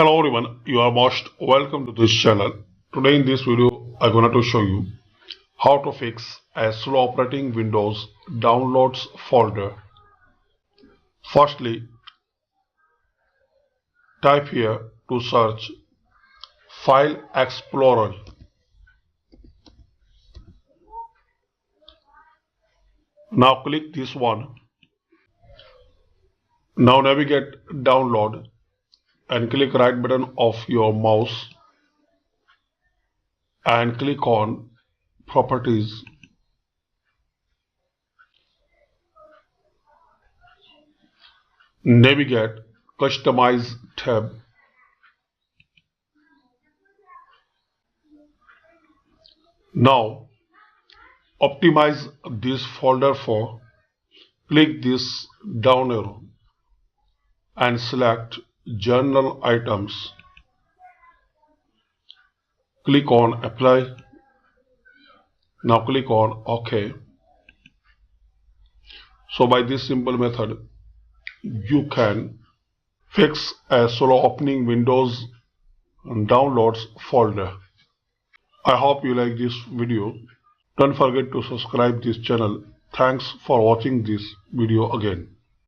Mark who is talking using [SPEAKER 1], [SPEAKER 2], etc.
[SPEAKER 1] Hello everyone, you are most welcome to this channel. Today in this video I'm going to show you how to fix a slow operating Windows downloads folder. Firstly, type here to search File Explorer. Now click this one. Now navigate download and click right button of your mouse and click on properties. Navigate customize tab. Now optimize this folder for. Click this down arrow and select journal items. Click on apply. Now click on OK. So by this simple method you can fix a slow opening Windows downloads folder. I hope you like this video. Don't forget to subscribe this channel. Thanks for watching this video again.